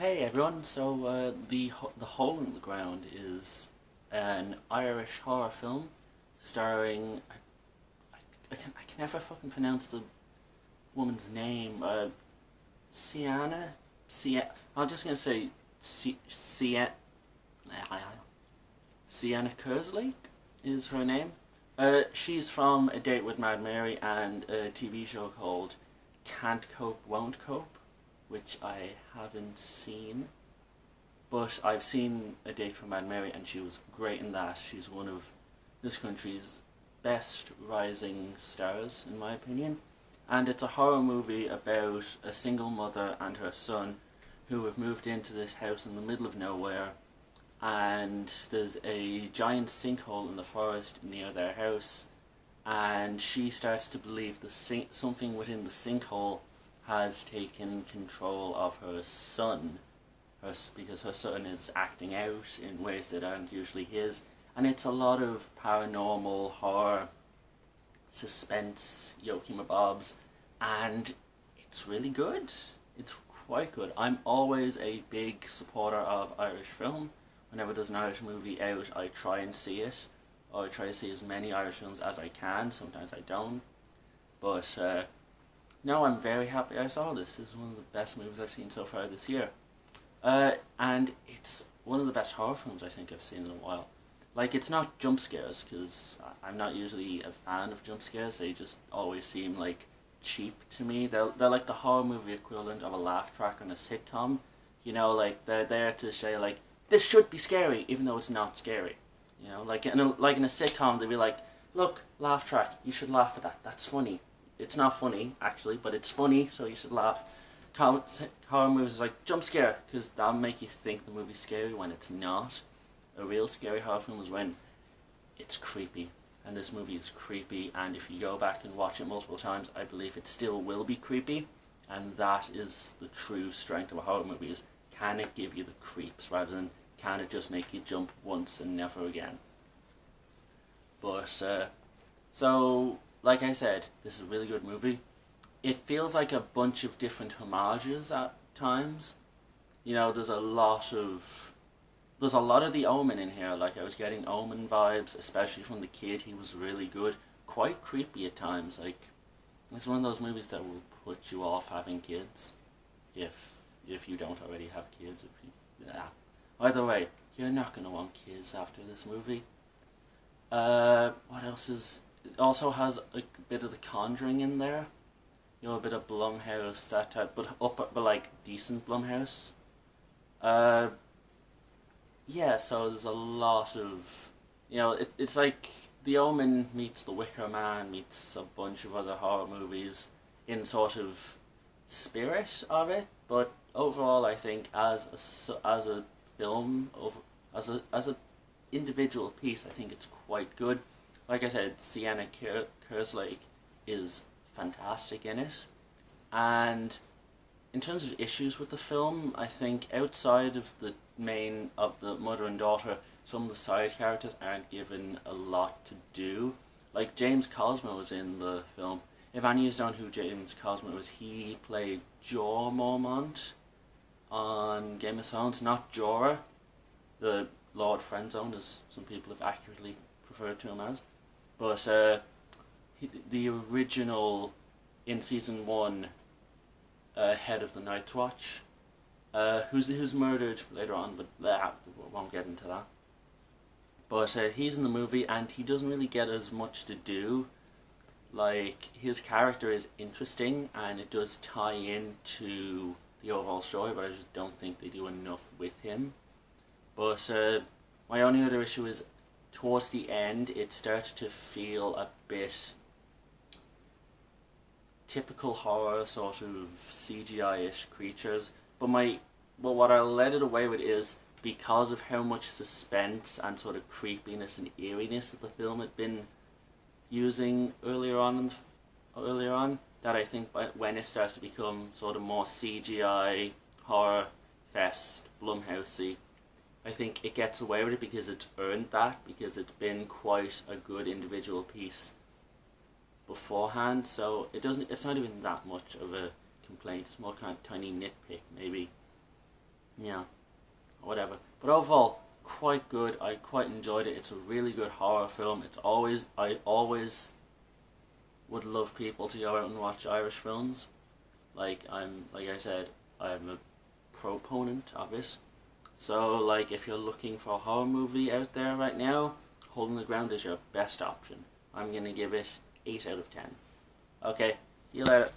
Hey everyone, the Hole in the Ground is an Irish horror film starring I can never fucking pronounce the woman's name. Sienna, I'm just gonna say Sienna Kerslake is her name. She's from A Date with Mad Mary and a TV show called Can't Cope, Won't Cope, which I haven't seen. But I've seen A Date with Mad Mary and she was great in that. She's one of this country's best rising stars, in my opinion. And it's a horror movie about a single mother and her son who have moved into this house in the middle of nowhere, and there's a giant sinkhole in the forest near their house, and she starts to believe something within the sinkhole has taken control of her son, because her son is acting out in ways that aren't usually his, and it's a lot of paranormal horror, suspense, Yoki Mabobs, and it's really good. It's quite good. I'm always a big supporter of Irish film. Whenever there's an Irish movie out, I try and see it, or I try to see as many Irish films as I can. Sometimes I don't, but no, I'm very happy I saw this. This is one of the best movies I've seen so far this year. And it's one of the best horror films I think I've seen in a while. Like, it's not jump scares, because I'm not usually a fan of jump scares. They just always seem like cheap to me. They're like the horror movie equivalent of a laugh track on a sitcom. You know, like, they're there to say, like, this should be scary, even though it's not scary. You know, like in a sitcom, they'd be like, look, laugh track, you should laugh at that. That's funny. It's not funny, actually, but it's funny, so you should laugh. Horror movies is like jump scare, because that'll make you think the movie's scary when it's not. A real scary horror film is when it's creepy, and this movie is creepy, and if you go back and watch it multiple times, I believe it still will be creepy, and that is the true strength of a horror movie, is can it give you the creeps, rather than can it just make you jump once and never again. But, so, like I said, this is a really good movie. It feels like a bunch of different homages at times. You know, there's a lot of the Omen in here. Like, I was getting Omen vibes, especially from the kid. He was really good. Quite creepy at times. Like, it's one of those movies that will put you off having kids, if you don't already have kids. Either way, you're not gonna want kids after this movie. What else is? It also has a bit of the Conjuring in there. You know, a bit of Blumhouse, that type, but like decent Blumhouse. Yeah, so there's a lot of, you know, it's like The Omen meets The Wicker Man meets a bunch of other horror movies in sort of spirit of it, but overall I think as a film, as a individual piece, I think it's quite good. Like I said, Sienna Kerslake is fantastic in it, and in terms of issues with the film, I think outside of the mother and daughter, some of the side characters aren't given a lot to do. Like, James Cosmo was in the film. If any of you don't know who James Cosmo is, he played Jorah Mormont on Game of Thrones, not Jorah, the Lord Friendzone, as some people have accurately referred to him as. But the original, in season 1, head of the Night's Watch, who's murdered later on, but we won't get into that. But he's in the movie, and he doesn't really get as much to do. Like, his character is interesting, and it does tie into the overall story, but I just don't think they do enough with him. But my only other issue is, towards the end, it starts to feel a bit typical horror, sort of CGI-ish creatures. But what I'll let it away with is, because of how much suspense and sort of creepiness and eeriness that the film had been using earlier on, that I think when it starts to become sort of more CGI, horror fest, Blumhousey, I think it gets away with it because it's earned that, because it's been quite a good individual piece beforehand, so it's not even that much of a complaint. It's more kind of tiny nitpick, maybe. Yeah, whatever. But overall, quite good. I quite enjoyed it. It's a really good horror film. I always would love people to go out and watch Irish films. Like I said, I'm a proponent of it. So, like, if you're looking for a horror movie out there right now, Holding the Ground is your best option. I'm gonna give it 8 out of 10. Okay, see you later.